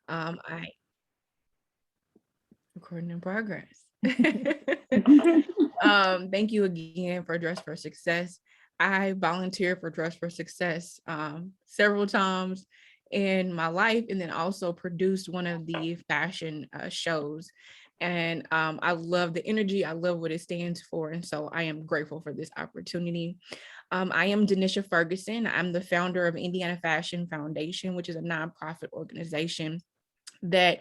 I recording in progress. Thank you again for Dress for Success. I volunteered for Dress for Success several times in my life, and then also produced one of the fashion shows. And I love the energy. I love what it stands for. And so I am grateful for this opportunity. I am Denisha Ferguson. I'm the founder of Indiana Fashion Foundation, which is a nonprofit organization that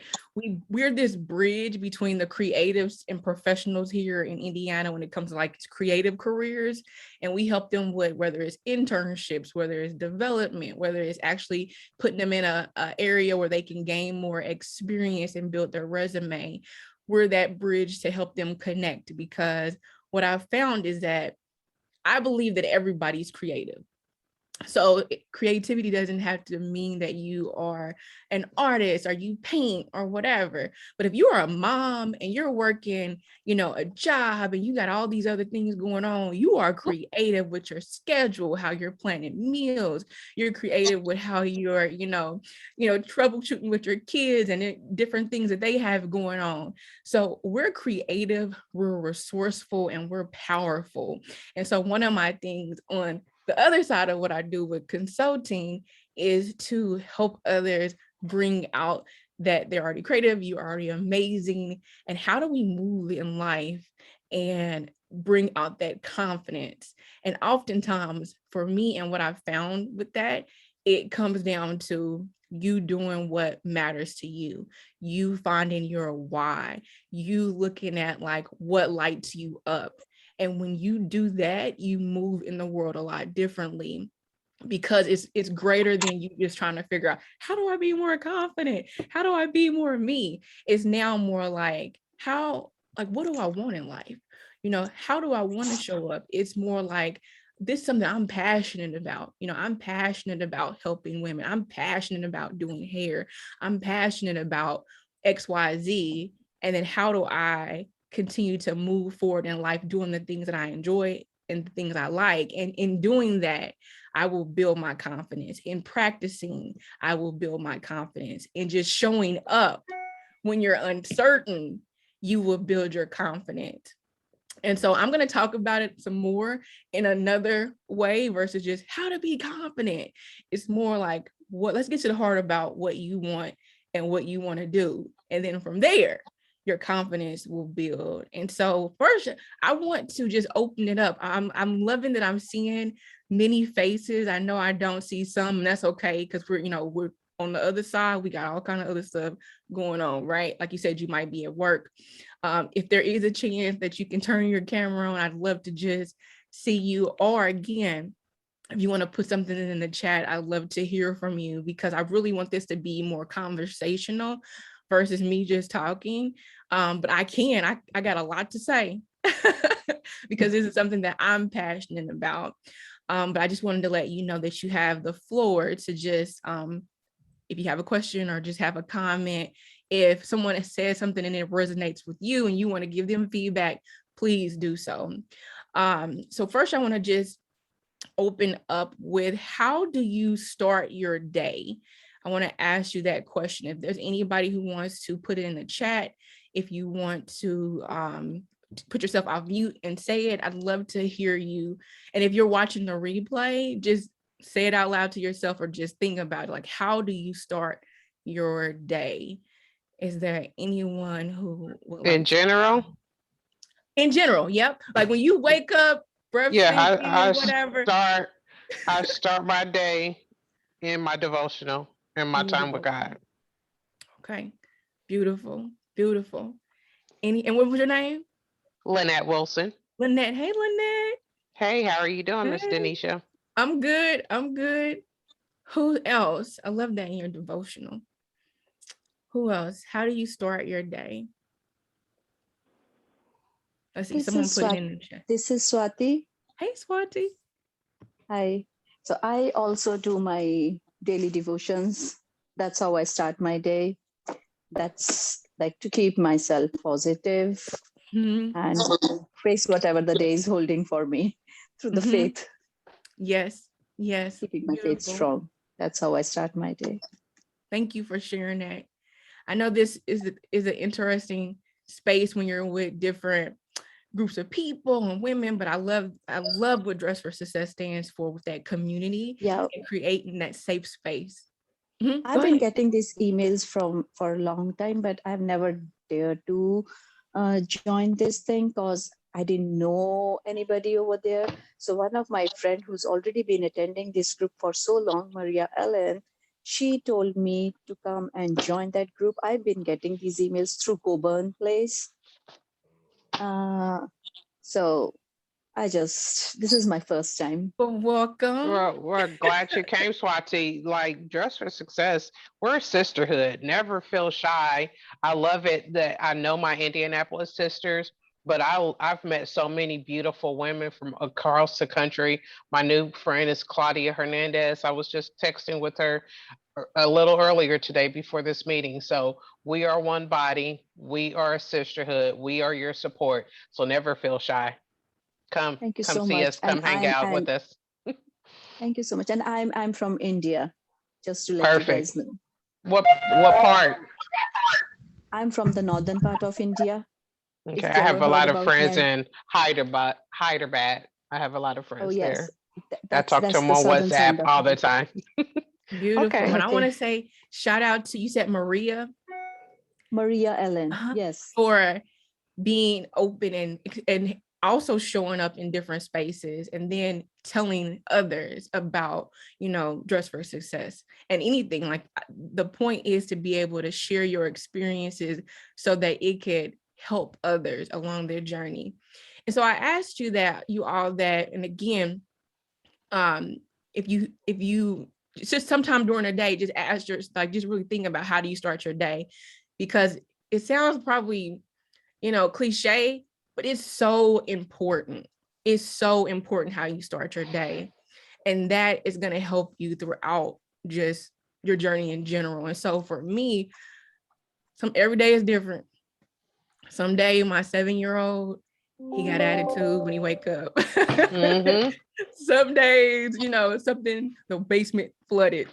we're this bridge between the creatives and professionals here in Indiana when it comes to like creative careers. And we help them with whether it's internships, whether it's development, whether it's actually putting them in a area where they can gain more experience and build their resume. We're that bridge to help them connect, because what I've found is that I believe that everybody's creative. So creativity doesn't have to mean that you are an artist or you paint or whatever. But if you are a mom and you're working, a job, and you got all these other things going on, you are creative with your schedule, how you're planning meals. You're creative with how you're, troubleshooting with your kids and different things that they have going on. So we're creative, we're resourceful, and we're powerful. And so one of my things on the other side of what I do with consulting is to help others bring out that they're already creative, you're already amazing, and how do we move in life and bring out that confidence. And oftentimes for me, and what I've found with that, it comes down to you doing what matters to you, you finding your why, you looking at like what lights you up. And when you do that, you move in the world a lot differently, because it's greater than you just trying to figure out, how do I be more confident? How do I be more me? It's now more like, what do I want in life? How do I want to show up? It's more like, this is something I'm passionate about. I'm passionate about helping women. I'm passionate about doing hair. I'm passionate about XYZ. And then how do I continue to move forward in life doing the things that I enjoy and the things I like? And in doing that, I will build my confidence. In practicing, I will build my confidence. In just showing up when you're uncertain, you will build your confidence. And so I'm going to talk about it some more in another way versus just how to be confident. It's more like, let's get to the heart about what you want and what you want to do. And then from there, your confidence will build. And so first, I want to just open it up. I'm loving that I'm seeing many faces. I know I don't see some, and that's okay, because we're on the other side. We got all kind of other stuff going on, right? Like you said, you might be at work. If there is a chance that you can turn your camera on, I'd love to just see you. Or again, if you want to put something in the chat, I'd love to hear from you, because I really want this to be more conversational versus me just talking. But I got a lot to say because this is something that I'm passionate about. But I just wanted to let you know that you have the floor to just, if you have a question or just have a comment, if someone has said something and it resonates with you and you want to give them feedback, please do so. So first, I want to just open up with, how do you start your day? I want to ask you that question. If there's anybody who wants to put it in the chat, if you want to put yourself off mute and say it, I'd love to hear you. And if you're watching the replay, just say it out loud to yourself, or just think about it. Like, how do you start your day? Is there anyone who would like In general? In general, yep. Like when you wake up, breath Yeah, stinking, whatever. I start my day in my devotional and my In your time with devotion. God. Okay. Beautiful. Beautiful. And what was your name? Lynette Wilson. Lynette. Hey, Lynette. Hey, how are you doing, Miss Hey. Denisha? I'm good. I'm good. Who else? I love that in your devotional. Who else? How do you start your day? Let's see. This Someone is put it Swati. in the chat. This is Swati. Hey, Swati. Hi. So I also do my daily devotions. That's how I start my day. That's like to keep myself positive and face whatever the day is holding for me through the faith. Yes. Yes. Keeping my faith Beautiful. strong. That's how I start my day. Thank you for sharing that. I know this is an interesting space when you're with different groups of people and women, but I love what Dress for Success stands for with that community Yeah, and creating that safe space. Go I've been ahead. getting these emails for a long time, but I've never dared to join this thing because I didn't know anybody over there. So one of my friend who's already been attending this group for so long, Maria Ellen, she told me to come and join that group. I've been getting these emails through Coburn Place. Uh, so this is my first time. Well, welcome. We're glad you came, Swati. Like Dress for Success, we're a sisterhood. Never feel shy. I love it that I know my Indianapolis sisters, but I've met so many beautiful women from across the country. My new friend is Claudia Hernandez. I was just texting with her a little earlier today before this meeting. So we are one body. We are a sisterhood. We are your support. So never feel shy. Come, Thank you come so see much. us. And Come hang out with us. thank you so much. And I'm from India, just to let you Perfect. guys know. What part? I'm from the northern part of India. Okay, If I you ever have a heard lot of about friends my, in Hyderabad. Hyderabad. I have a lot of oh friends yes, there. I talk to that's them the on southern WhatsApp side of all the India. time. Beautiful. Okay. And I want Okay, to say shout out to, you said Maria, Maria Ellen. uh-huh, Yes, for being open and also showing up in different spaces and then telling others about, Dress for Success and anything. Like, the point is to be able to share your experiences so that it could help others along their journey. And so I asked you that, you all, that, and again, if you just sometime during the day, just ask just really think about, how do you start your day? Because it sounds probably, cliche, but it's so important. It's so important how you start your day. And that is going to help you throughout just your journey in general. And so for me, every day is different. Some day my 7-year-old, he got attitude when he wake up. Mm-hmm. Some days, something, the basement flooded,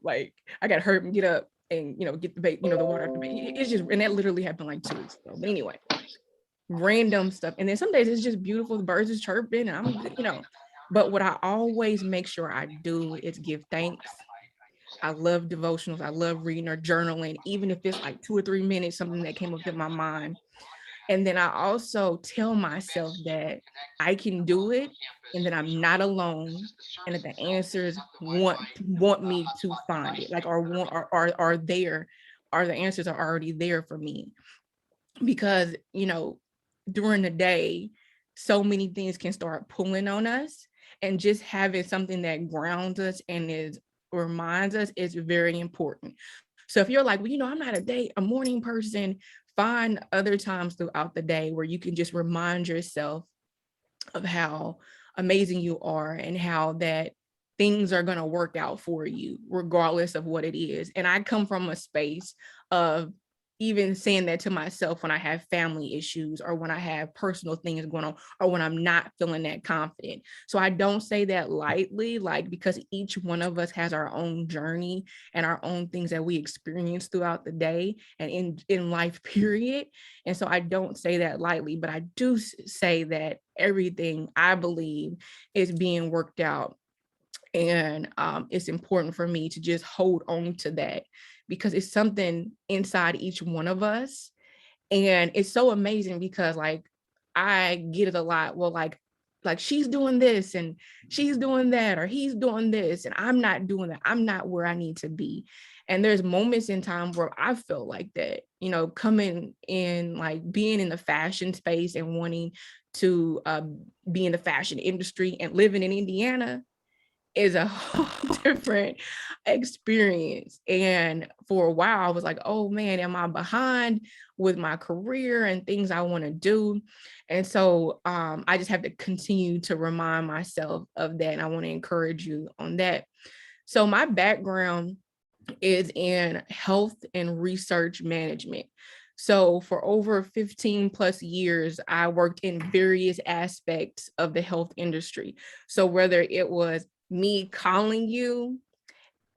like I got hurt and get up and, get the water out the basement. It's just, and that literally happened like 2 weeks ago. But anyway, random stuff. And then some days it's just beautiful. The birds is chirping and but what I always make sure I do is give thanks. I love devotionals. I love reading or journaling, even if it's like 2 or 3 minutes, something that came up in my mind. And then I also tell myself that I can do it and that I'm not alone, and that the answers want me to find it, like, or want are there, or the answers are already there for me. Because, during the day, so many things can start pulling on us, and just having something that grounds us and reminds us is very important. So if you're like, well, I'm not a morning person, find other times throughout the day where you can just remind yourself of how amazing you are and how that things are going to work out for you regardless of what it is. And I come from a space of even saying that to myself when I have family issues, or when I have personal things going on, or when I'm not feeling that confident. So I don't say that lightly, like, because each one of us has our own journey and our own things that we experience throughout the day and in life, period. And so I don't say that lightly, but I do say that everything, I believe, is being worked out. And it's important for me to just hold on to that, because it's something inside each one of us. And it's so amazing because, like, I get it a lot. Well, like she's doing this and she's doing that, or he's doing this, and I'm not doing that. I'm not where I need to be. And there's moments in time where I feel like that, coming in, like, being in the fashion space and wanting to be in the fashion industry and living in Indiana is a whole different experience. And for a while, I was like, oh man, am I behind with my career and things I want to do? And so I just have to continue to remind myself of that. And I want to encourage you on that. So my background is in health and research management. So for over 15 plus years, I worked in various aspects of the health industry. So whether it was me calling you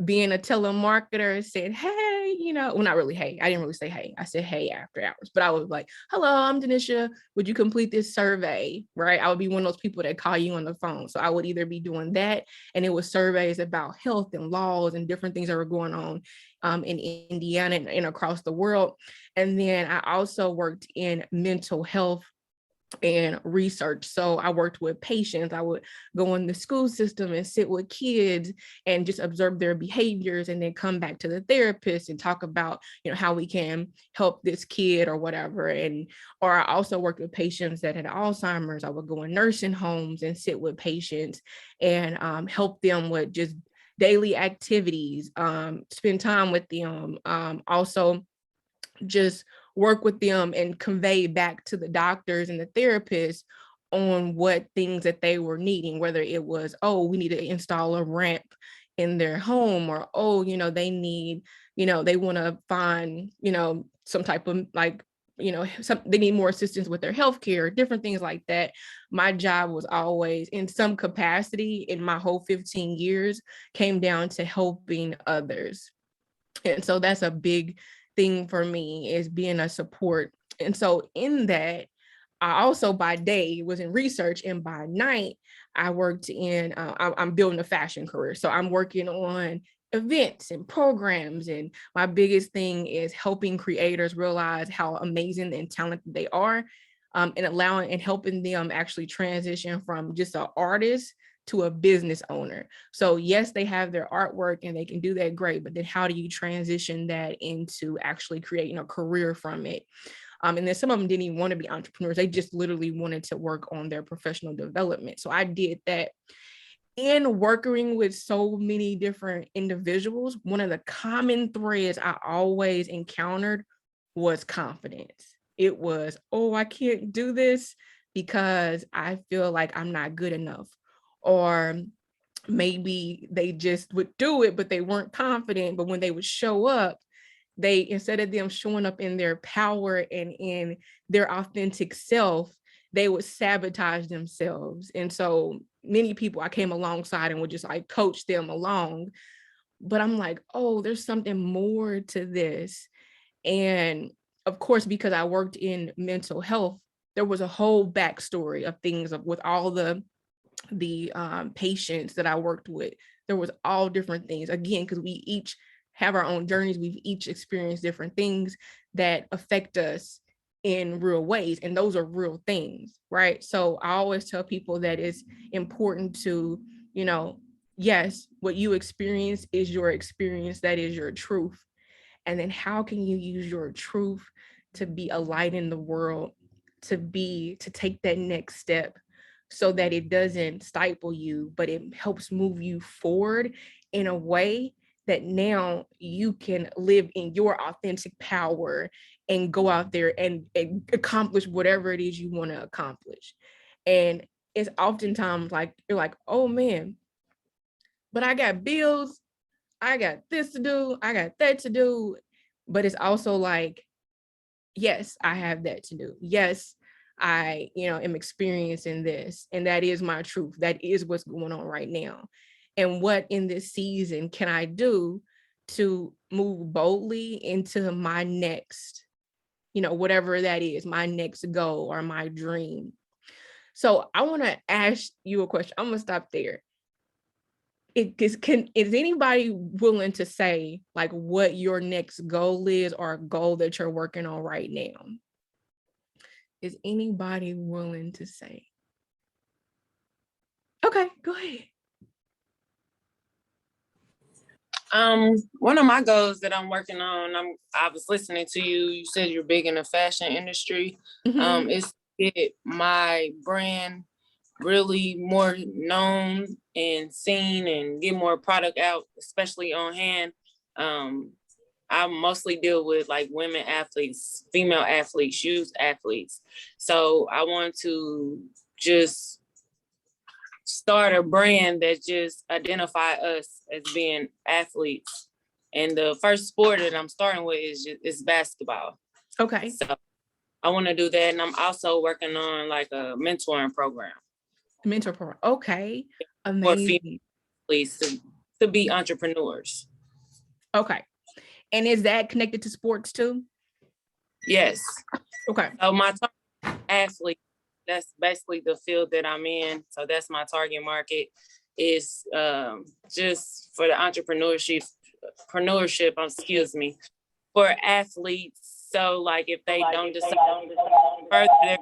being a telemarketer, said, hey, well, not really, hey, I didn't really say hey. I said hey after hours, but I was like, hello, I'm Denisha. Would you complete this survey? Right. I would be one of those people that call you on the phone. So I would either be doing that, and it was surveys about health and laws and different things that were going on in Indiana and across the world. And then I also worked in mental health and research. So I worked with patients. I would go in the school system and sit with kids and just observe their behaviors, and then come back to the therapist and talk about, how we can help this kid or whatever. Or I also worked with patients that had Alzheimer's. I would go in nursing homes and sit with patients and help them with just daily activities, spend time with them. Also just work with them and convey back to the doctors and the therapists on what things that they were needing, whether it was, oh, we need to install a ramp in their home, or, oh, they need, they want to find, some type of like, they need more assistance with their healthcare, different things like that. My job was always in some capacity in my whole 15 years came down to helping others. And so that's a big thing for me, is being a support. And so in that, I also by day was in research, and by night I worked in, I'm building a fashion career. So I'm working on events and programs. And my biggest thing is helping creators realize how amazing and talented they are, and allowing and helping them actually transition from just an artist to a business owner. So yes, they have their artwork and they can do that great, but then how do you transition that into actually creating a career from it? And then some of them didn't even want to be entrepreneurs. They just literally wanted to work on their professional development. So I did that. In working with so many different individuals, one of the common threads I always encountered was confidence. It was, oh, I can't do this because I feel like I'm not good enough. Or maybe they just would do it, but they weren't confident. But when they would show up, they, instead of them showing up in their power and in their authentic self, they would sabotage themselves. And so many people I came alongside and would just like coach them along. But I'm like, oh, there's something more to this. And of course, because I worked in mental health, there was a whole backstory of things with all the patients that I worked with. There was all different things, again, because we each have our own journeys. We've each experienced different things that affect us in real ways, and those are real things, right? So I always tell people that it's important to, yes, what you experience is your experience, that is your truth. And then how can you use your truth to be a light in the world, to take that next step, so that it doesn't stifle you, but it helps move you forward in a way that now you can live in your authentic power and go out there and accomplish whatever it is you want to accomplish. And it's oftentimes like, you're like, oh man, but I got bills, I got this to do, I got that to do. But it's also like, yes, I have that to do. Yes, I, am experiencing this, and that is my truth. That is what's going on right now. And what in this season can I do to move boldly into my next, whatever that is, my next goal or my dream. So I want to ask you a question. I'm gonna stop there. Is anybody willing to say like what your next goal is, or a goal that you're working on right now? Is anybody willing to say? Okay, go ahead. One of my goals that I'm working on, I was listening to you. You said you're big in the fashion industry. Mm-hmm. Is to get my brand really more known and seen, and get more product out, especially on hand. I mostly deal with like women athletes, female athletes, youth athletes. So I want to just start a brand that just identify us as being athletes. And the first sport that I'm starting with is basketball. Okay. So I want to do that. And I'm also working on like a mentoring program. Mentor program. Okay. Amazing. For athletes to be entrepreneurs. Okay. And is that connected to sports too? Yes. Okay. So my athlete, that's basically the field that I'm in. So that's my target market, is just for the entrepreneurship, for athletes. So like if they don't decide further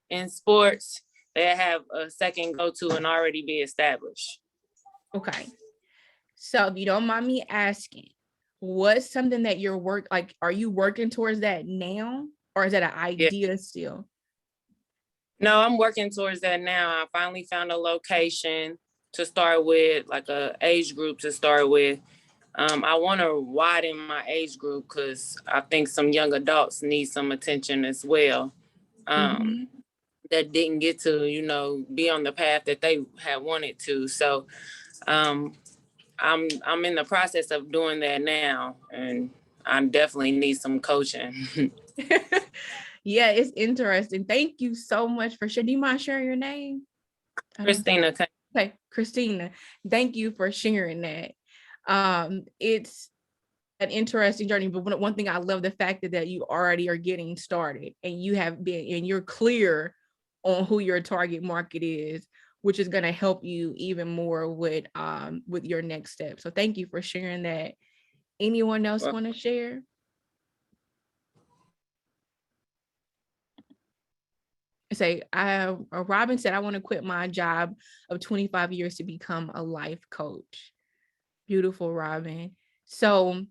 in sports, they have a second go-to and already be established. Okay. So if you don't mind me asking, what's something that are you working towards that now? Or is that an idea still? No, I'm working towards that now. I finally found a location to start with, like a age group to start with. I want to widen my age group because I think some young adults need some attention as well. That didn't get to, be on the path that they had wanted to. So I'm in the process of doing that now, and I definitely need some coaching. Yeah, it's interesting. Thank you so much for sharing. Do you mind sharing your name? Christina. Okay, Christina. Thank you for sharing that. It's an interesting journey, but one thing I love the fact that you already are getting started and you're clear on who your target market is, which is going to help you even more with your next step. So thank you for sharing that. Anyone else want to share? Say, Robin said, I want to quit my job of 25 years to become a life coach. Beautiful, Robin. So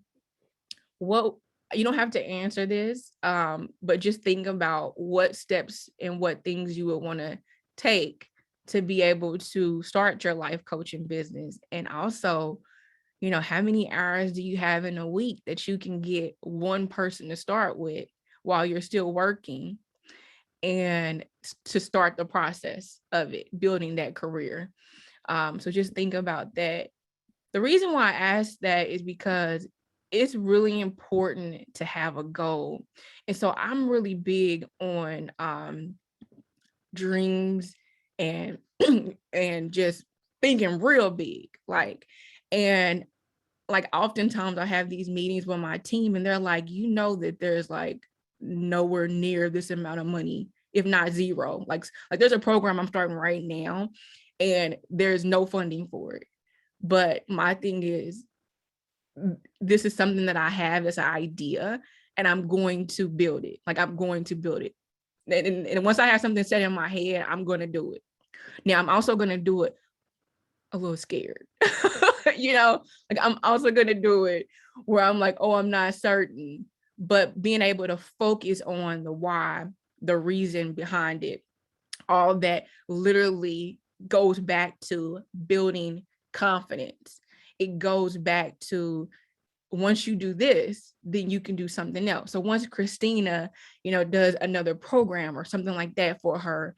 you don't have to answer this, but just think about what steps and what things you would want to take to be able to start your life coaching business. And also, how many hours do you have in a week that you can get one person to start with while you're still working, and to start the process of it, building that career. So just think about that. The reason why I asked that is because it's really important to have a goal. And so I'm really big on dreams and and just thinking real big. And oftentimes I have these meetings with my team and they're like, that there's like nowhere near this amount of money, if not zero. Like there's a program I'm starting right now and there's no funding for it. But my thing is, this is something that I have as an idea and I'm going to build it. I'm going to build it. And once I have something set in my head, I'm going to do it. Now, I'm also going to do it a little scared. I'm also going to do it where I'm like, oh, I'm not certain. But being able to focus on the why, the reason behind it, all that literally goes back to building confidence. It goes back to, once you do this, then you can do something else. So once Christina, does another program or something like that for her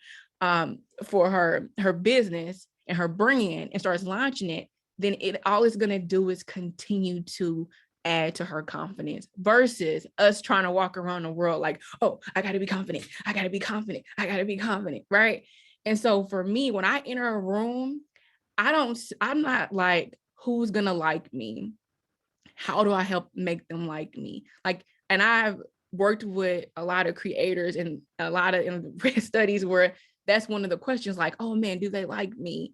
business and her brand and starts launching it, then all it's going to do is continue to add to her confidence versus us trying to walk around the world like, oh, I got to be confident. I got to be confident. I got to be confident. Right. And so for me, when I enter a room, I'm not like, who's going to like me? How do I help make them like me? And I've worked with a lot of creators and a lot of studies where that's one of the questions, like, oh man, do they like me?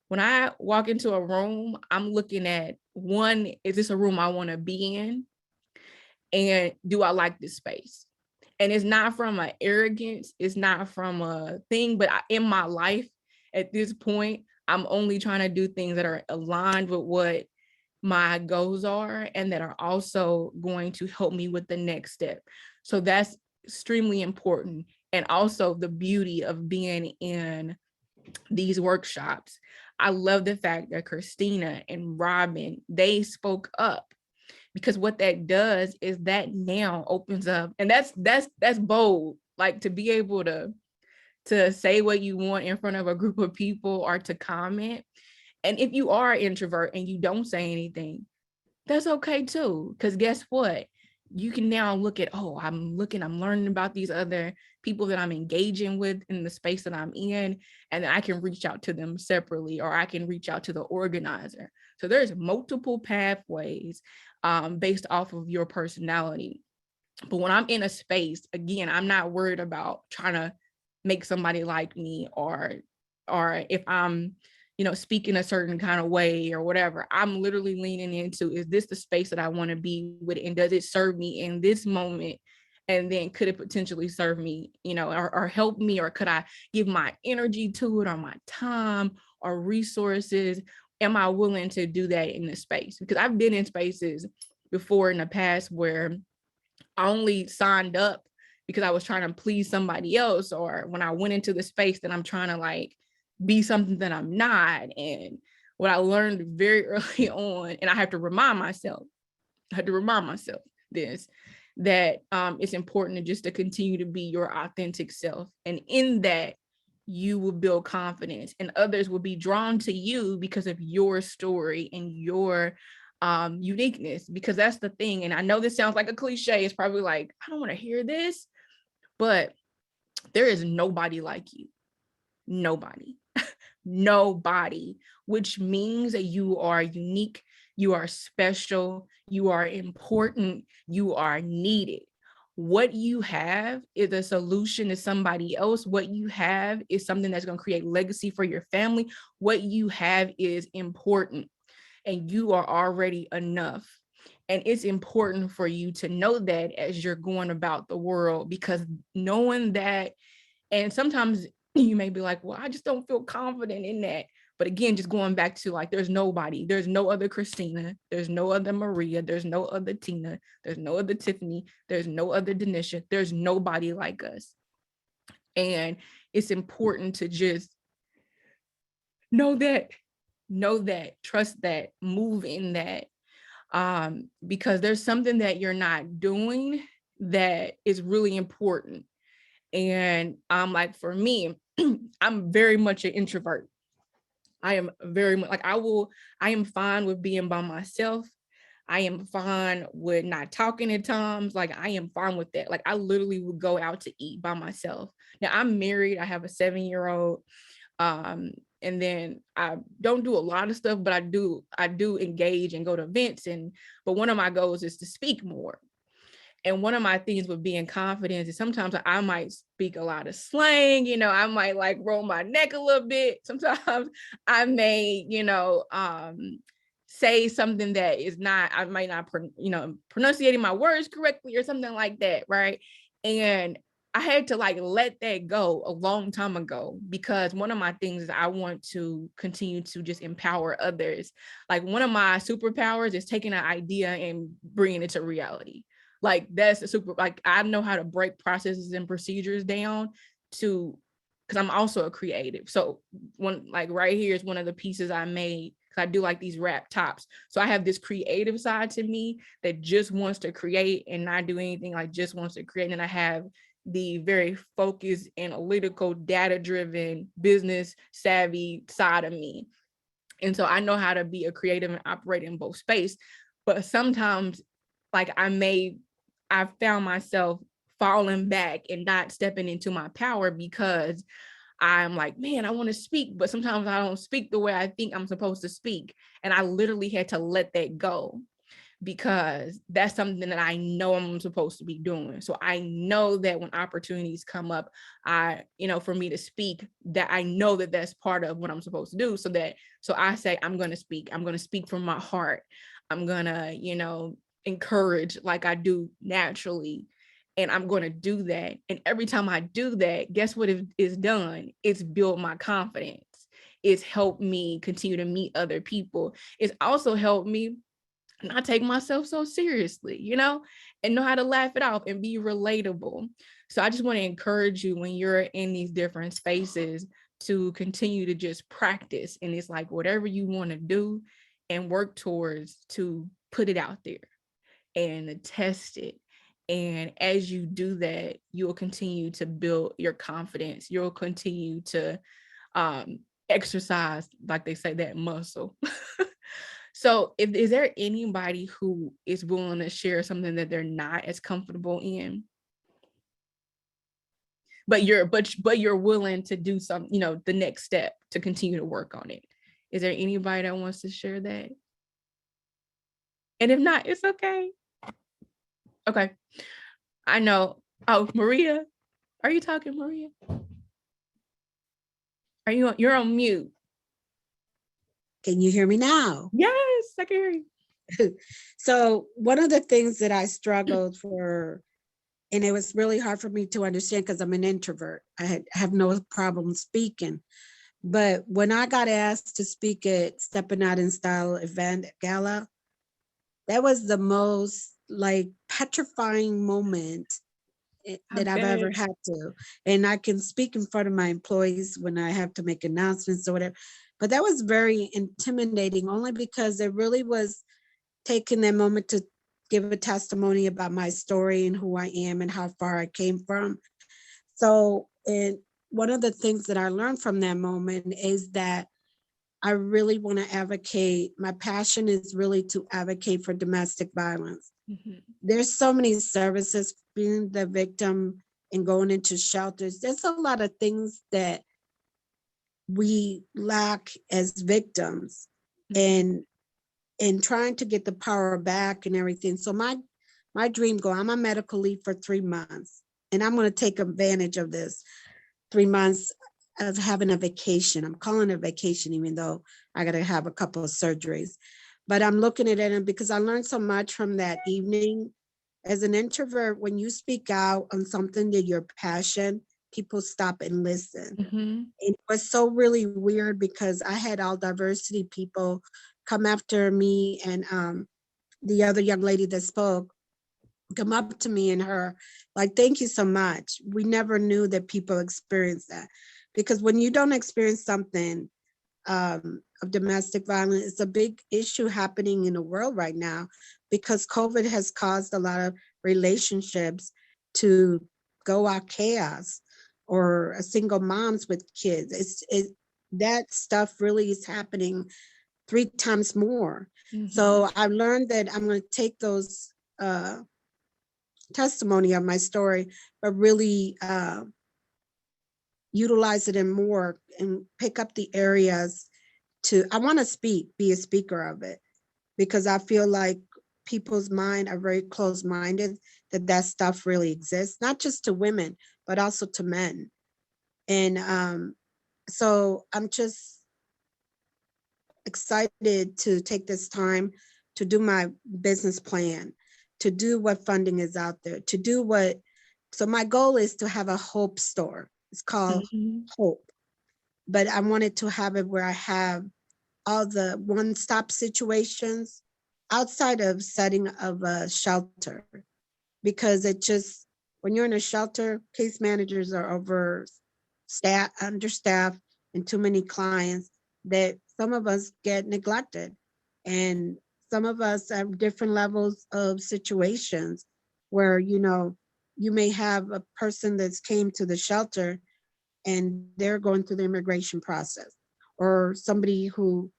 When I walk into a room, I'm looking at, one, is this a room I want to be in? And do I like this space? And it's not from an arrogance, it's not from a thing, but in my life at this point, I'm only trying to do things that are aligned with what my goals are and that are also going to help me with the next step. So that's extremely important. And also the beauty of being in these workshops. I love the fact that Christina and Robin, they spoke up, because what that does is that now opens up, and that's bold, like to be able to say what you want in front of a group of people or to comment. And if you are an introvert and you don't say anything, that's okay too. Because guess what? You can now look at, oh, I'm learning about these other people that I'm engaging with in the space that I'm in, and then I can reach out to them separately, or I can reach out to the organizer. So there's multiple pathways based off of your personality. But when I'm in a space, again, I'm not worried about trying to make somebody like me, or if I'm, speaking a certain kind of way or whatever. I'm literally leaning into, is this the space that I want to be with? And does it serve me in this moment? And then could it potentially serve me, or help me, or could I give my energy to it, or my time or resources? Am I willing to do that in this space? Because I've been in spaces before in the past where I only signed up because I was trying to please somebody else, or when I went into the space that I'm trying to like be something that I'm not. And what I learned very early on, and I have to remind myself this, that it's important to continue to be your authentic self. And in that, you will build confidence, and others will be drawn to you because of your story and your uniqueness. Because that's the thing. And I know this sounds like a cliche. It's probably like, I don't want to hear this, but there is nobody like you. Nobody. Nobody, which means that you are unique, you are special, you are important, you are needed. What you have is a solution to somebody else. What you have is something that's going to create legacy for your family. What you have is important, and you are already enough. And it's important for you to know that as you're going about the world, because knowing that, and sometimes you may be like, well, I just don't feel confident in that. But again, just going back to like, there's nobody, there's no other Christina, there's no other Maria, there's no other Tina, there's no other Tiffany, there's no other Denisha, there's nobody like us. And it's important to just know that, trust that, move in that, because there's something that you're not doing that is really important. And like, for me, I'm very much an introvert. I am very much like, I am fine with being by myself. I am fine with not talking at times. Like, I am fine with that. Like, I literally would go out to eat by myself. Now, I'm married. I have a 7-year-old. And then I don't do a lot of stuff, but I do engage and go to events. But one of my goals is to speak more. And one of my things with being confident is sometimes I might speak a lot of slang, I might like roll my neck a little bit. Sometimes I may, say something that is not, I might not, pronunciating my words correctly or something like that. Right. And I had to like let that go a long time ago, because one of my things is I want to continue to just empower others. Like, one of my superpowers is taking an idea and bringing it to reality. Like, that's a super, like, I know how to break processes and procedures down to, because I'm also a creative. So one, like right here is one of the pieces I made, because I do like these wrap tops. So I have this creative side to me that just wants to create and not do anything, like just wants to create. And I have the very focused, analytical, data-driven, business savvy side of me. And so I know how to be a creative and operate in both space. But sometimes, like, I've found myself falling back and not stepping into my power, because I'm like, man, I want to speak, but sometimes I don't speak the way I think I'm supposed to speak. And I literally had to let that go, because that's something that I know I'm supposed to be doing. So I know that when opportunities come up, for me to speak, that I know that that's part of what I'm supposed to do. So I say, I'm going to speak from my heart. I'm going to, encourage like I do naturally. And I'm going to do that. And every time I do that, guess what it is done? It's built my confidence. It's helped me continue to meet other people. It's also helped me not take myself so seriously, and know how to laugh it off and be relatable. So I just want to encourage you, when you're in these different spaces, to continue to just practice. And it's like, whatever you want to do and work towards, to put it out there and test it. And as you do that, you'll continue to build your confidence. You'll continue to exercise, like they say, that muscle. So is there anybody who is willing to share something that they're not as comfortable in, but you're willing to do some, the next step to continue to work on it? Is there anybody that wants to share that? And if not, it's okay. Okay. I know. Oh, Maria, are you talking, Maria? You're on mute? Can you hear me now? Yes, I can hear you. So one of the things that I struggled for, and it was really hard for me to understand because I'm an introvert. Have no problem speaking. But when I got asked to speak at Stepping Out in Style event gala, that was the most like petrifying moment that I've ever had to. And I can speak in front of my employees when I have to make announcements or whatever. But that was very intimidating only because it really was taking that moment to give a testimony about my story and who I am and how far I came from. So, and one of the things that I learned from that moment is that I really want to advocate. My passion is really to advocate for domestic violence. Mhm. There's so many services, being the victim and going into shelters. There's a lot of things that we lack as victims and trying to get the power back and everything. So my dream goal, I'm on medical leave for 3 months and I'm going to take advantage of this 3 months of having a vacation. I'm calling it a vacation, even though I got to have a couple of surgeries. But I'm looking at it because I learned so much from that evening. As an introvert, when you speak out on something that you're passionate, people stop and listen. Mhm. It was so really weird because I had all diversity people come after me and the other young lady that spoke come up to me and her like, thank you so much. We never knew that people experience that. Because when you don't experience something of domestic violence, it's a big issue happening in the world right now because COVID has caused a lot of relationships to go out chaos or single moms with kids. That stuff really is happening 3 times more. Mhm. So I've learned that I'm going to take those testimony of my story, but really utilize it in more and pick up the areas I want to speak, be a speaker of it, because I feel like people's mind are very close-minded, that stuff really exists, not just to women, but also to men. And so I'm just excited to take this time to do my business plan, to do what funding is out there, so my goal is to have a hope store. It's called Mhm. Hope, but I wanted to have it where I have all the one-stop situations outside of setting of a shelter, because when you're in a shelter, case managers are understaffed, and too many clients that some of us get neglected. And some of us have different levels of situations where, you may have a person that's came to the shelter and they're going through the immigration process, or somebody who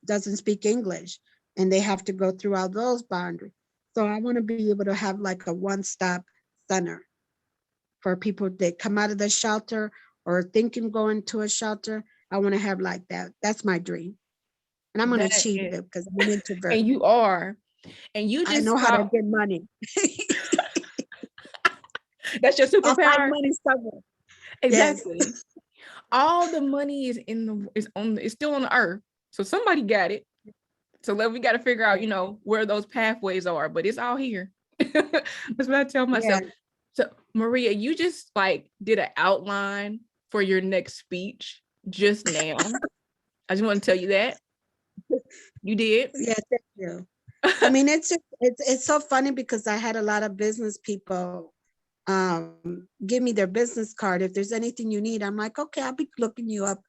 doesn't speak English and they have to go through all those boundaries. So I want to be able to have like a one-stop center for people that come out of the shelter or thinking going to a shelter. I want to have like that. That's my dream. And I'm going to That achieve is, it because I'm an introvert. and you are, and you I just know how to talk. get money. That's your I'll find superpower. money somewhere. Yes. Exactly. All the money is still on the earth. So somebody got it. So we got to figure out, where those pathways are, but it's all here. That's what I tell myself. Yeah. So Maria, you just like did an outline for your next speech just now. I just want to tell you that you did. Yeah, thank you. I mean, it's so funny because I had a lot of business people give me their business card. If there's anything you need, I'm like, okay, I'll be looking you up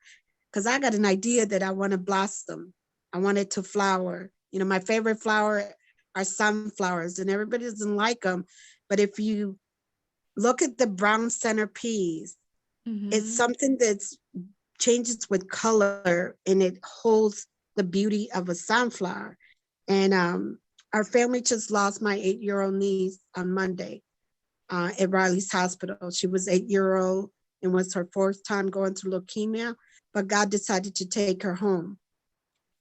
because I got an idea that I want to blossom. I want it to flower. My favorite flower are sunflowers, and everybody doesn't like them. But if you look at the brown center peas, it's something that's changes with color and it holds the beauty of a sunflower. And our family just lost my 8-year-old niece on Monday at Riley's Hospital. She was 8-year-old and was her fourth time going through leukemia, but God decided to take her home.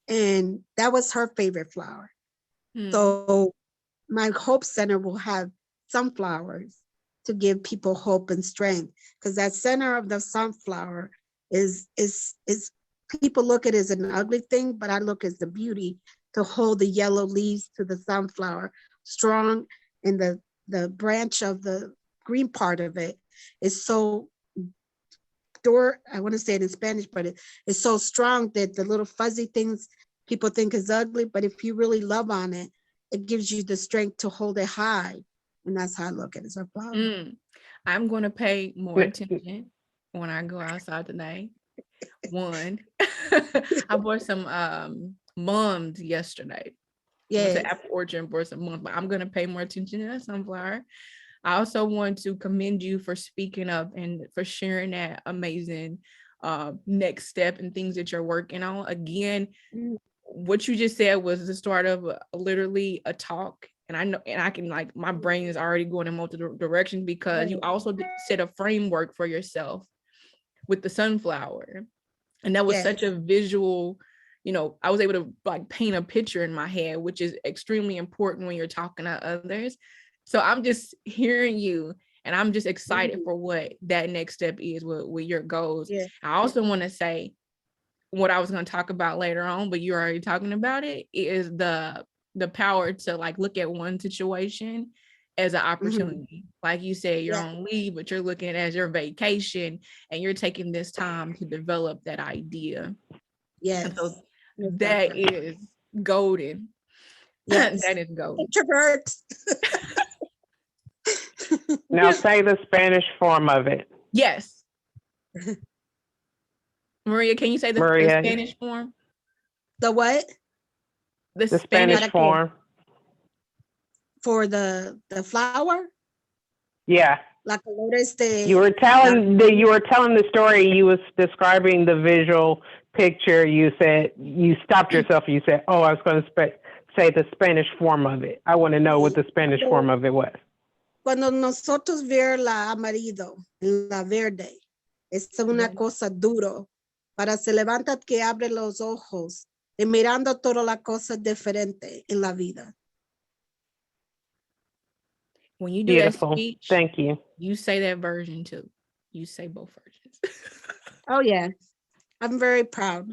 And that was her favorite flower. So my Hope Center will have sunflowers to give people hope and strength, because that center of the sunflower is people look at it as an ugly thing, but I look as the beauty to hold the yellow leaves to the sunflower strong, and the branch of the green part of it is so I want to say it in Spanish, but it's so strong that the little fuzzy things people think is ugly, but if you really love on it, it gives you the strength to hold it high. And that's how I look at it as a flower. I'm going to pay more attention when I go outside today. One, I bought some mums yesterday. Went to Apple Orchard and bought some mums, but I'm going to pay more attention to that sunflower. I also want to commend you for speaking up and for sharing that amazing next step and things that you're working on. Again, what you just said was the start of literally a talk. And I know, and I can, like, my brain is already going in multiple directions, because you also set a framework for yourself with the sunflower. And that was such a visual, I was able to like paint a picture in my head, which is extremely important when you're talking to others. So I'm just hearing you, and I'm just excited for what that next step is with your goals. I also want to say what I was going to talk about later on, but you're already talking about it, is the power to like look at one situation as an opportunity. Like you said, you're on leave, but you're looking at it as your vacation, and you're taking this time to develop that idea. And so that is golden. That is golden. Introvert. Now say the Spanish form of it. Yes. Maria, can you say the Spanish form? The what? The Spanish form. For the flower? Yeah. La colores de... You were telling the story. You was describing the visual picture. You said, you stopped yourself. You said, oh, I was going to say the Spanish form of it. I want to know what the Spanish form of it was. Cuando nosotros ver la amarillo, la verde, es una cosa duro. Para se levanta que abre los ojos y mirando todas las cosas diferentes en la vida. When you do Beautiful. That speech, thank you. You say that version too. You say both versions. Oh yeah, I'm very proud.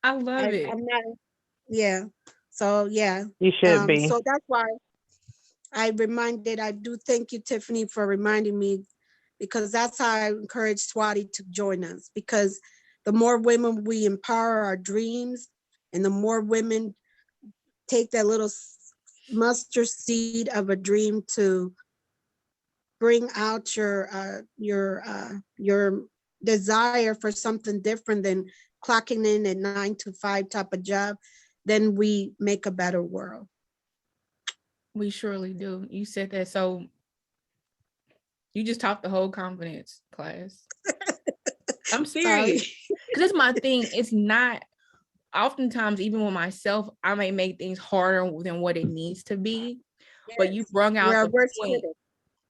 I love it. I'm not. Yeah. So yeah. You should be. So that's why I do thank you, Tiffany, for reminding me, because that's how I encourage Swati to join us, because the more women we empower our dreams, and the more women take that little mustard seed of a dream to bring out your desire for something different than clocking in at 9 to 5 type of job, then we make a better world. We surely do. You said that, so you just taught the whole confidence class. I'm serious. Because it's my thing. It's not, oftentimes, even with myself, I may make things harder than what it needs to be. Yes. But you brought out the worst point. Critic.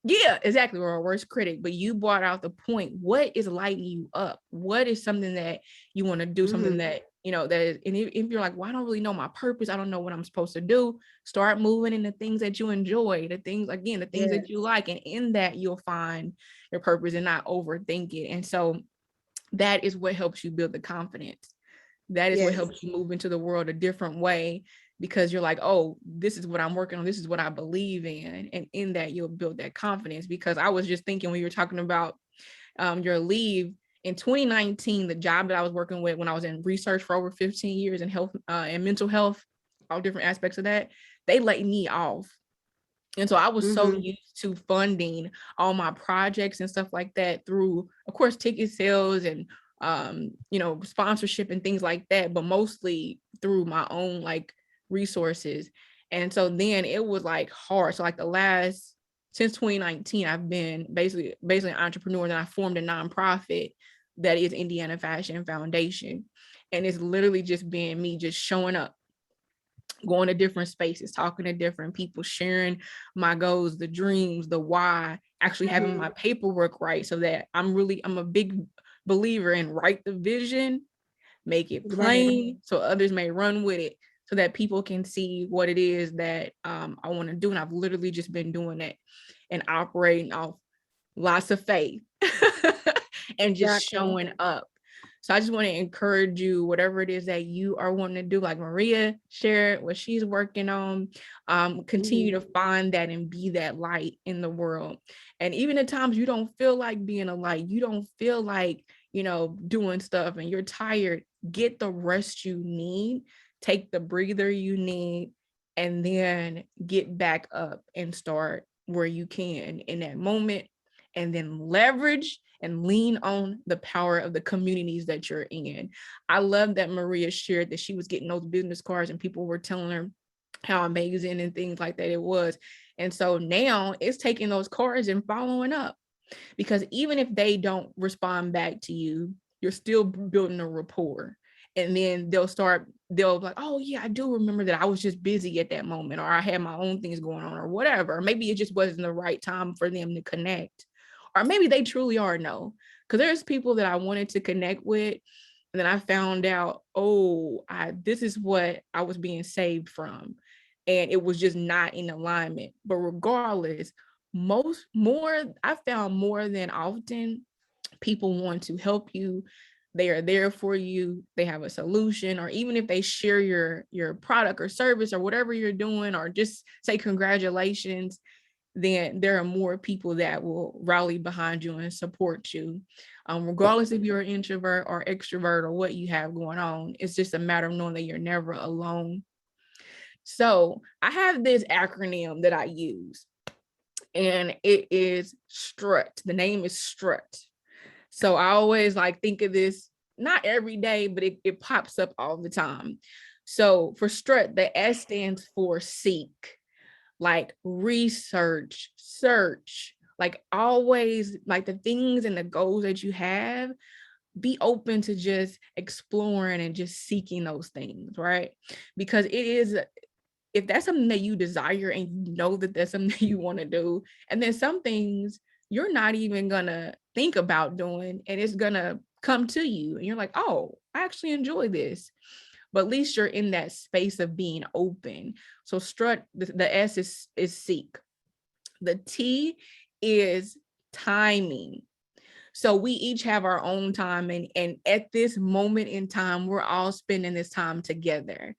Yeah, exactly. We're our worst critic. But you brought out the point. What is lighting you up? What is something that you want to do? Something that, that is, and if you're like, well, I don't really know my purpose, I don't know what I'm supposed to do, start moving in the things that you enjoy, the things that you like. And in that, you'll find your purpose and not overthink it. And so that is what helps you build the confidence. That is what helps you move into the world a different way, because you're like, oh, this is what I'm working on. This is what I believe in. And in that, you'll build that confidence. Because I was just thinking when you were talking about your leave in 2019, the job that I was working with when I was in research for over 15 years in health and mental health, all different aspects of that, they let me off. And so I was so used to funding all my projects and stuff like that through, of course, ticket sales and sponsorship and things like that, but mostly through my own like resources. And so then it was like hard. So like since 2019, I've been basically an entrepreneur, and I formed a nonprofit that is Indiana Fashion Foundation. And it's literally just been me just showing up, going to different spaces, talking to different people, sharing my goals, the dreams, the why, actually having my paperwork right, so that I'm a big believer in write the vision, make it plain, so others may run with it. so that people can see what it is that I want to do. And I've literally just been doing it and operating off lots of faith and just Exactly. showing up. So I just want to encourage you, whatever it is that you are wanting to do, like Maria shared what she's working on, continue to find that and be that light in the world. And even at times you don't feel like being a light, you don't feel like, doing stuff and you're tired, get the rest you need, take the breather you need, and then get back up and start where you can in that moment, and then leverage and lean on the power of the communities that you're in. I love that Maria shared that she was getting those business cards and people were telling her how amazing and things like that it was. And so now it's taking those cards and following up, because even if they don't respond back to you, you're still building a rapport. And then they'll be like, oh yeah, I do remember that I was just busy at that moment, or I had my own things going on, or whatever. Maybe it just wasn't the right time for them to connect. Or maybe they truly are no. Because there's people that I wanted to connect with, and then I found out, this is what I was being saved from. And it was just not in alignment. But regardless, I found more than often, people want to help you. They are there for you. They have a solution, or even if they share your product or service or whatever you're doing, or just say congratulations, then there are more people that will rally behind you and support you. Regardless if you're an introvert or extrovert or what you have going on, it's just a matter of knowing that you're never alone. So I have this acronym that I use, and it is STRUT. The name is STRUT. So I always think of this, not every day, but it pops up all the time. So for STRUT, the S stands for seek, like research, search, like always, like the things and the goals that you have, be open to just exploring and just seeking those things, right? Because it is, if that's something that you desire and you know that that's something that you want to do, and then some things you're not even gonna think about doing, and it's gonna come to you and you're like, oh, I actually enjoy this. But at least you're in that space of being open. So strut, the S is seek. The T is timing. So we each have our own time, and at this moment in time, we're all spending this time together.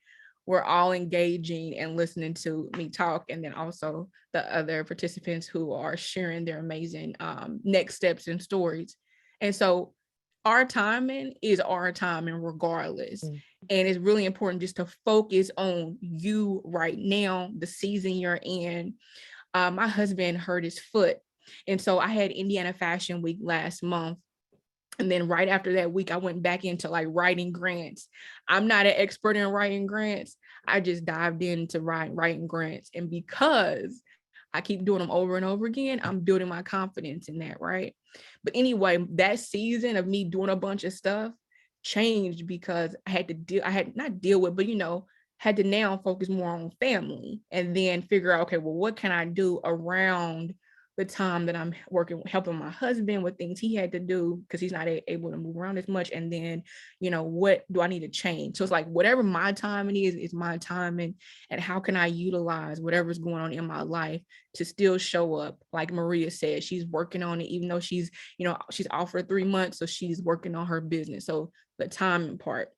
We're all engaging and listening to me talk, and then also the other participants who are sharing their amazing next steps and stories. And so our timing is our timing regardless. And it's really important just to focus on you right now, the season you're in. My husband hurt his foot. And so I had Indiana Fashion Week last month. And then right after that week, I went back into writing grants. I'm not an expert in writing grants. I just dived into writing grants. And because I keep doing them over and over again, I'm building my confidence in that, right? But anyway, that season of me doing a bunch of stuff changed because I had not deal with, but had to now focus more on family, and then figure out, okay, well, what can I do around the time that I'm helping my husband with things he had to do because he's not able to move around as much. And then, what do I need to change? So it's like, whatever my timing is my timing, and how can I utilize whatever's going on in my life to still show up? Like Maria said, she's working on it, even though she's off for 3 months. So she's working on her business. So the timing part.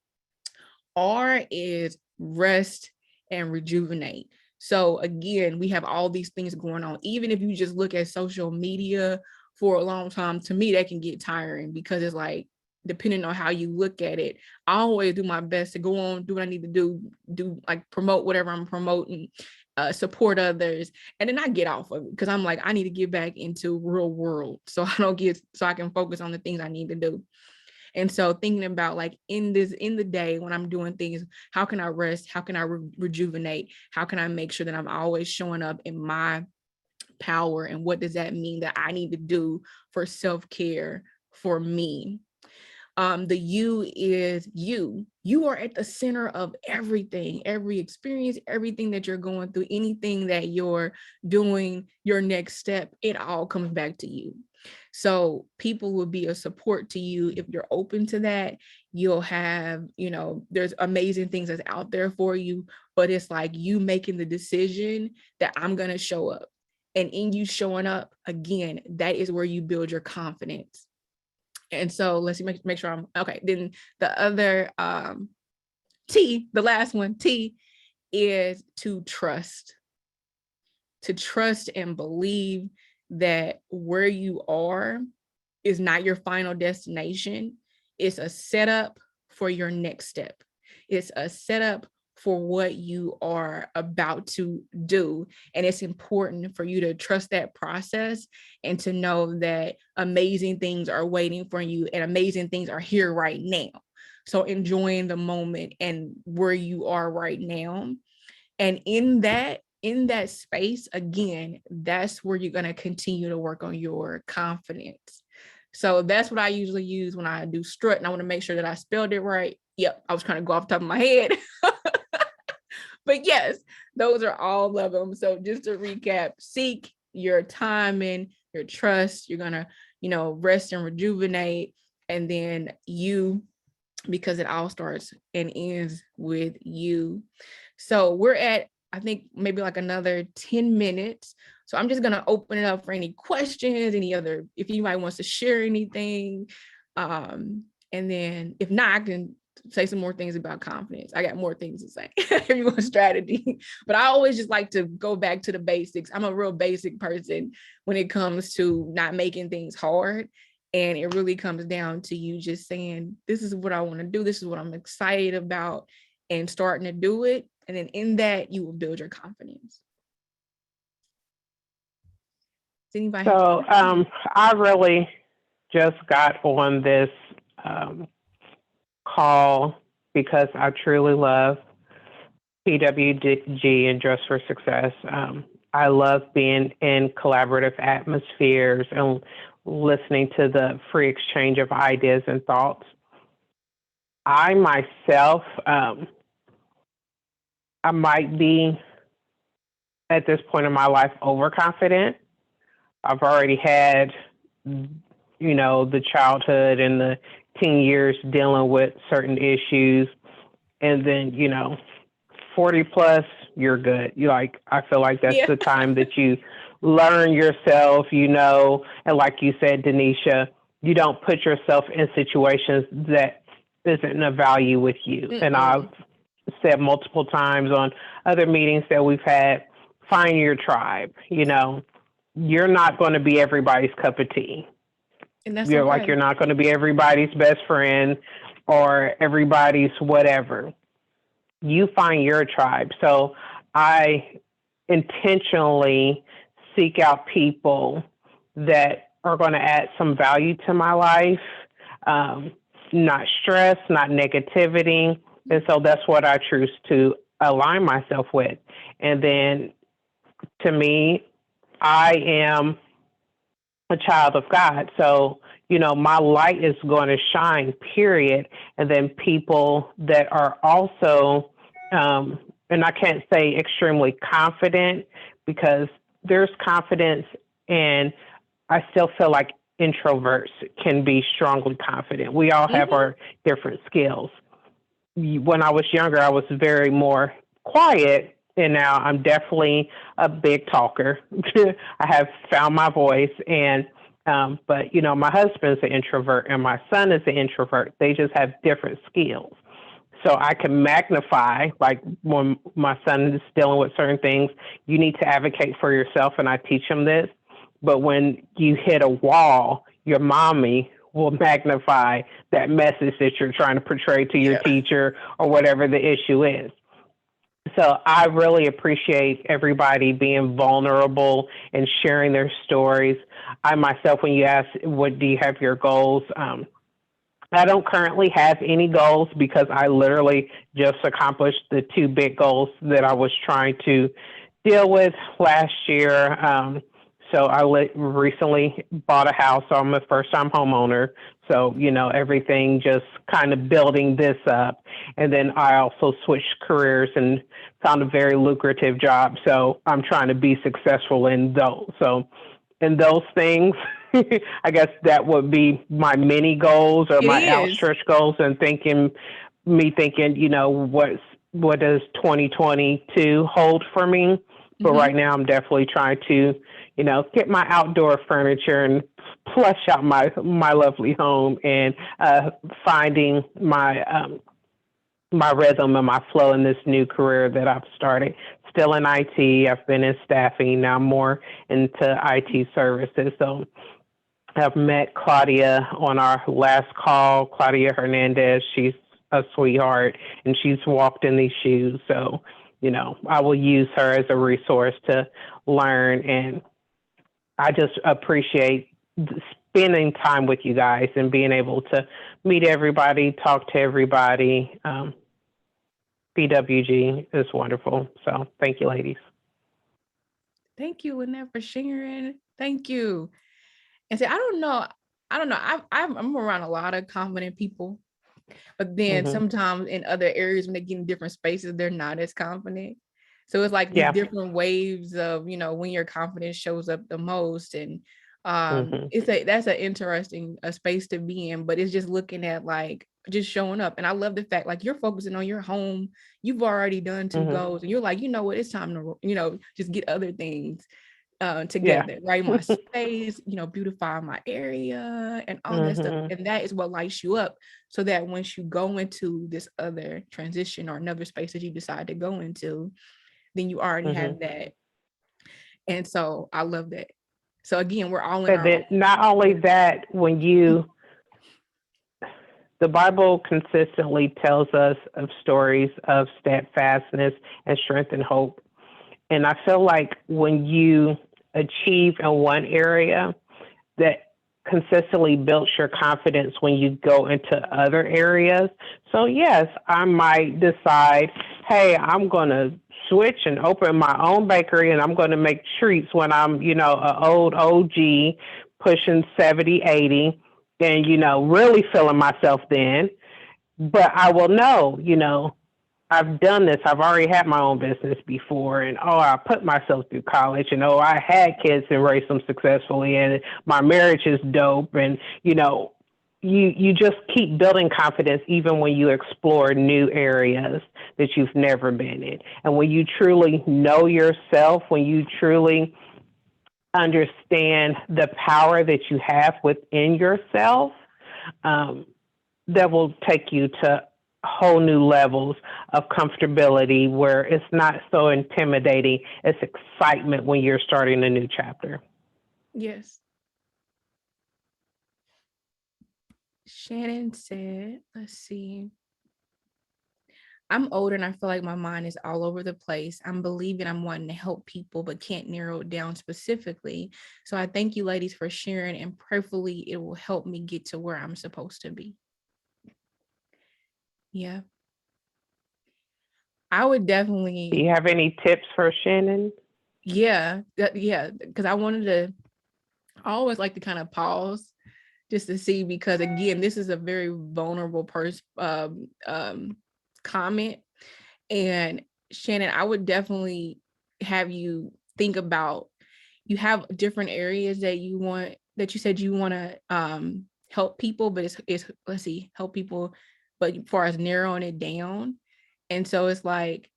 R is rest and rejuvenate. So again, we have all these things going on. Even if you just look at social media for a long time, to me, that can get tiring, because it's like, depending on how you look at it, I always do my best to go on, do what I need to do promote whatever I'm promoting, support others. And then I get off of it because I'm like, I need to get back into real world. So I can focus on the things I need to do. And so thinking about in the day when I'm doing things, how can I rest? How can I rejuvenate? How can I make sure that I'm always showing up in my power? And what does that mean that I need to do for self-care for me? The you is you. You are at the center of everything, every experience, everything that you're going through, anything that you're doing, your next step, it all comes back to you. So people will be a support to you if you're open to that. You'll have, there's amazing things that's out there for you, but it's like you making the decision that I'm going to show up. And in you showing up, again, that is where you build your confidence. And so let's make sure I'm okay. Then the other T, the last one, T, is to trust and believe that where you are is not your final destination. It's a setup for your next step. It's a setup for what you are about to do. And it's important for you to trust that process and to know that amazing things are waiting for you and amazing things are here right now. So enjoying the moment and where you are right now. And in that space, again, that's where you're going to continue to work on your confidence. So that's what I usually use when I do strut, and I want to make sure that I spelled it right. Yep, I was trying to go off the top of my head. But yes, those are all of them. So just to recap, seek your timing, your trust, you're going to, rest and rejuvenate. And then you, because it all starts and ends with you. So we're at, I think, maybe like another 10 minutes. So I'm just going to open it up for any questions, if anybody wants to share anything. And then if not, I can say some more things about confidence. I got more things to say. Everyone's strategy. But I always just like to go back to the basics. I'm a real basic person when it comes to not making things hard. And it really comes down to you just saying, this is what I want to do. This is what I'm excited about, and starting to do it. And then in that, you will build your confidence. Does anybody So I really just got on this call because I truly love PWG and Dress for Success. I love being in collaborative atmospheres and listening to the free exchange of ideas and thoughts. I myself, I might be at this point in my life overconfident. I've already had, the childhood and the teen years dealing with certain issues. And then, 40 plus, you're good. I feel like that's the time that you learn yourself, and like you said, Denisha, you don't put yourself in situations that isn't of value with you. Mm-mm. And I've said multiple times on other meetings that we've had, find your tribe. You're not going to be everybody's cup of tea. And that's you're not going to be everybody's best friend or everybody's whatever. You find your tribe. So I intentionally seek out people that are going to add some value to my life, not stress, not negativity. And so that's what I choose to align myself with. And then to me, I am a child of God. So, my light is going to shine, period. And then people that are also, and I can't say extremely confident, because there's confidence, and I still feel like introverts can be strongly confident. We all have our different skills. When I was younger, I was very more quiet. And now I'm definitely a big talker. I have found my voice. And, but, my husband's an introvert and my son is an introvert. They just have different skills. So I can magnify, like when my son is dealing with certain things, you need to advocate for yourself. And I teach him this. But when you hit a wall, your mommy will magnify that message that you're trying to portray to your teacher or whatever the issue is. So I really appreciate everybody being vulnerable and sharing their stories. I myself, when you ask, what do you have your goals? I don't currently have any goals because I literally just accomplished the 2 big goals that I was trying to deal with last year. So I recently bought a house. So I'm a first time homeowner. So, everything just kind of building this up. And then I also switched careers and found a very lucrative job. So I'm trying to be successful in those. So in those things, I guess that would be my mini goals or It my is. outstretched goals, and thinking, what does 2022 hold for me? But Mhm. right now, I'm definitely trying to, get my outdoor furniture and plush out my lovely home, and finding my rhythm and my flow in this new career that I've started. Still in IT. I've been in staffing. Now I'm more into IT services. So I've met Claudia on our last call, Claudia Hernandez. She's a sweetheart, and she's walked in these shoes. So, I will use her as a resource to learn. And I just appreciate spending time with you guys and being able to meet everybody, talk to everybody. PWG is wonderful. So thank you, ladies. Thank you, Lynette, for sharing. Thank you. And say, I don't know. I'm around a lot of confident people, but then Mm-hmm. sometimes in other areas when they get in different spaces, they're not as confident. So it's like these Yeah. different waves of, when your confidence shows up the most. And Mm-hmm. that's an interesting space to be in, but it's just looking at like just showing up. And I love the fact like you're focusing on your home. You've already done 2 Mm-hmm. goals and you're like, you know what, it's time to, just get other things Yeah. together, right? My space, beautify my area and all that stuff. Mm-hmm. And that is what lights you up, so that once you go into this other transition or another space that you decide to go into, then you already Mm-hmm. have that. And so I love that. So again, we're all in But our then own. not only that, the Bible consistently tells us of stories of steadfastness and strength and hope. And I feel like when you achieve in one area, that consistently builds your confidence when you go into other areas. So yes, I might decide, hey, I'm going to switch and open my own bakery, and I'm going to make treats when I'm, an old OG pushing 70, 80, and, really feeling myself then. But I will know, I've done this. I've already had my own business before, and I put myself through college, and I had kids and raised them successfully, and my marriage is dope, and you just keep building confidence even when you explore new areas that you've never been in, and when you truly know yourself, when you truly understand the power that you have within yourself, that will take you to whole new levels of comfortability where it's not so intimidating. It's excitement when you're starting a new chapter. Yes. Shannon said, let's see. I'm older and I feel like my mind is all over the place. I'm believing I'm wanting to help people, but can't narrow it down specifically. So I thank you, ladies, for sharing, and prayerfully it will help me get to where I'm supposed to be. Yeah. I would definitely. Do you have any tips for Shannon? Yeah. Yeah. Because I always like to kind of pause just to see, because again, this is a very vulnerable comment. And Shannon, I would definitely have you think about, you have different areas that you said you want to help people, but it's let's see, help people, but as far as narrowing it down. And so it's like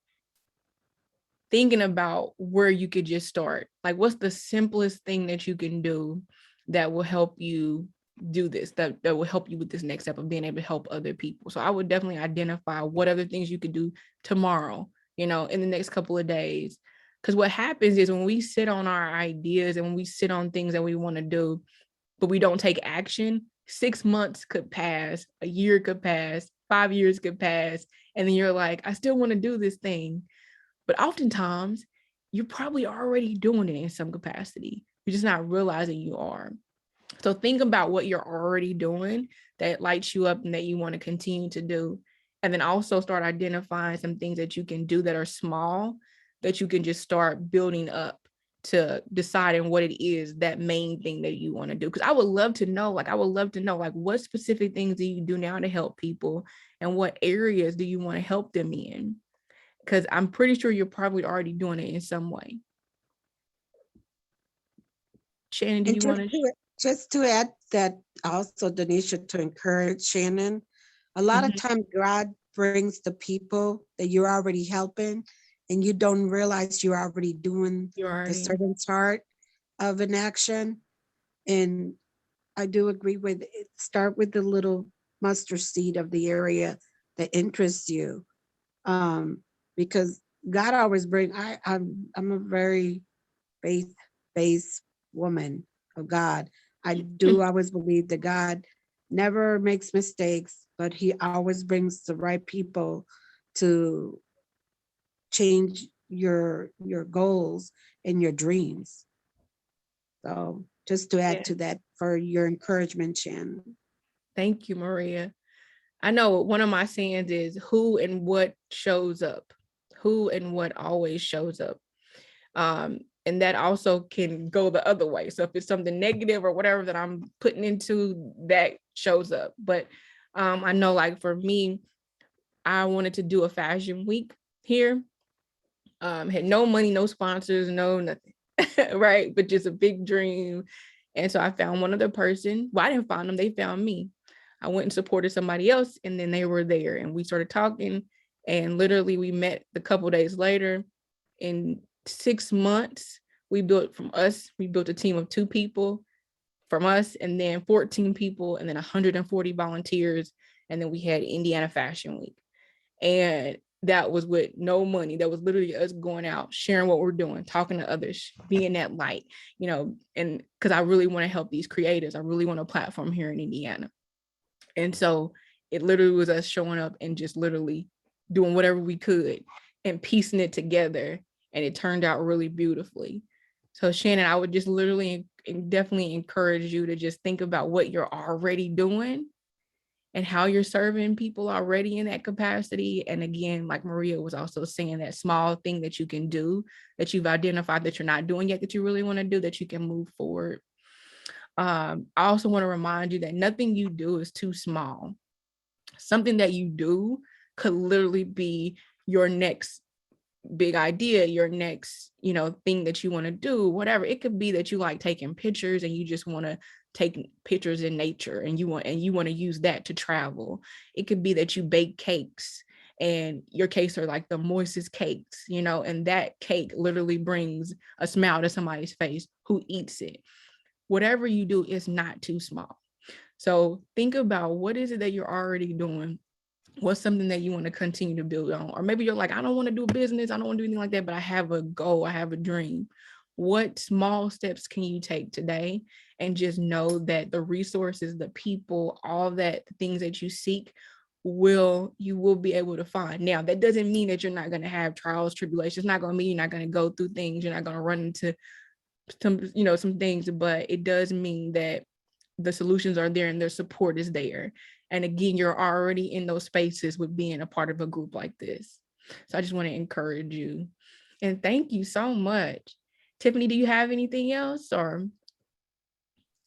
thinking about where you could just start. Like, what's the simplest thing that you can do that will help you do this, that will help you with this next step of being able to help other people. So I would definitely identify what other things you could do tomorrow, in the next couple of days. Because what happens is when we sit on our ideas and when we sit on things that we want to do, but we don't take action, 6 months could pass, a year could pass, 5 years could pass. And then you're like, I still want to do this thing. But oftentimes you're probably already doing it in some capacity. You're just not realizing you are. So think about what you're already doing that lights you up and that you want to continue to do. And then also start identifying some things that you can do that are small, that you can just start building up to deciding what it is, that main thing that you want to do. Because I would love to know, like what specific things do you do now to help people, and what areas do you want to help them in? Because I'm pretty sure you're probably already doing it in some way. Shannon, do And you want to? just to add that also, Denisha, to encourage Shannon, a lot of times God brings the people that you're already helping, and you don't realize you're already doing the certain part of an action. And I do agree with it. Start with the little mustard seed of the area that interests you, because God always bring. I'm a very faith-based woman of God. I do always believe that God never makes mistakes, but He always brings the right people to change your goals and your dreams. So just to add to that for your encouragement, Shannon. Thank you, Maria. I know one of my sayings is who and what shows up. Who and what always shows up. And that also can go the other way. So if it's something negative or whatever that I'm putting into, that shows up. But I know, like for me, I wanted to do a fashion week here. Had no money, no sponsors, no nothing. Right. But just a big dream. And so I found one other person. Well, I didn't find them, they found me. I went and supported somebody else, and then they were there, and we started talking, and literally we met a couple days later. In 6 months, we built a team of 2 people from us, and then 14 people, and then 140 volunteers. And then we had Indiana Fashion Week. And that was with no money. That was literally us going out, sharing what we're doing, talking to others, being that light, and because I really want to help these creators. I really want a platform here in Indiana. And so it literally was us showing up and just literally doing whatever we could and piecing it together. And it turned out really beautifully. So Shannon, I would just literally and definitely encourage you to just think about what you're already doing and how you're serving people already in that capacity. And again, like Maria was also saying, that small thing that you can do, that you've identified that you're not doing yet, that you really want to do, that you can move forward. I also want to remind you that nothing you do is too small. Something that you do could literally be your next big idea, your next, thing that you want to do, whatever. It could be that you like taking pictures and you just want to take pictures in nature, and you want to use that to travel. It could be that you bake cakes, and your cakes are like the moistest cakes, and that cake literally brings a smile to somebody's face who eats it. Whatever you do is not too small. So think about, what is it that you're already doing? What's something that you want to continue to build on? Or maybe you're like, I don't want to do business, I don't want to do anything like that, but I have a goal, I have a dream. What small steps can you take today? And just know that the resources, the people, all that things that you seek, you will be able to find. Now, that doesn't mean that you're not going to have trials, tribulations. It's not going to mean you're not going to go through things. You're not going to run into some things, but it does mean that the solutions are there and their support is there. And again, you're already in those spaces with being a part of a group like this. So I just want to encourage you. And thank you so much. Tiffany, do you have anything else? Or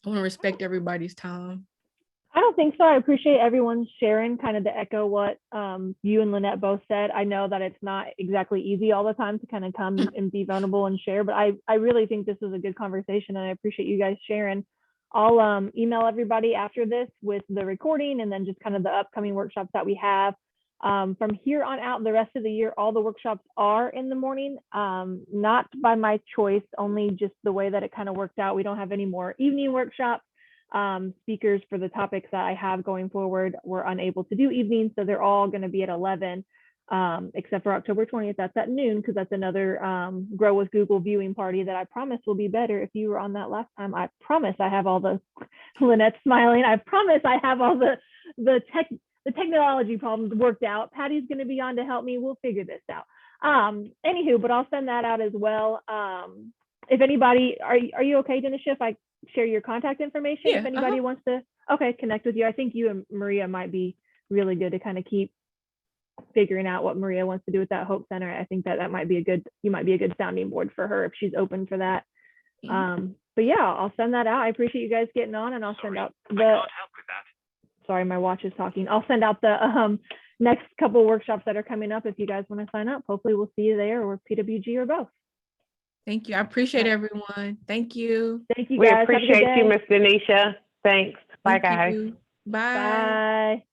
I want to respect everybody's time. I don't think so. I appreciate everyone sharing, kind of to echo what you and Lynette both said. I know that it's not exactly easy all the time to kind of come and be vulnerable and share, but I really think this was a good conversation, and I appreciate you guys sharing. I'll email everybody after this with the recording, and then just kind of the upcoming workshops that we have. From here on out, the rest of the year, all the workshops are in the morning, not by my choice, only just the way that it kind of worked out. We don't have any more evening workshops. Speakers for the topics that I have going forward were unable to do evenings, so they're all going to be at 11, except for October 20th. That's at noon, because that's another Grow with Google viewing party that I promise will be better. If you were on that last time, I promise I have all the Lynette's smiling. I promise I have all the technology problems worked out. Patty's going to be on to help me. We'll figure this out. Anywho, but I'll send that out as well. If anybody, are you okay, Denisha, if I share your contact information? Yeah, if anybody wants to connect with you? I think you and Maria might be really good to kind of keep figuring out what Maria wants to do with that Hope Center, I think that might be you might be a good sounding board for her if she's open for that. But yeah, I'll send that out. I appreciate you guys getting on, and I'll send out sorry, my watch is talking. I'll send out the next couple workshops that are coming up if you guys want to sign up. Hopefully we'll see you there, or PWG, or both. Thank you. I appreciate everyone. Thank you. Thank you We guys. appreciate you, Miss Denisha. Thanks. Bye, Thank guys. you. Bye. Bye.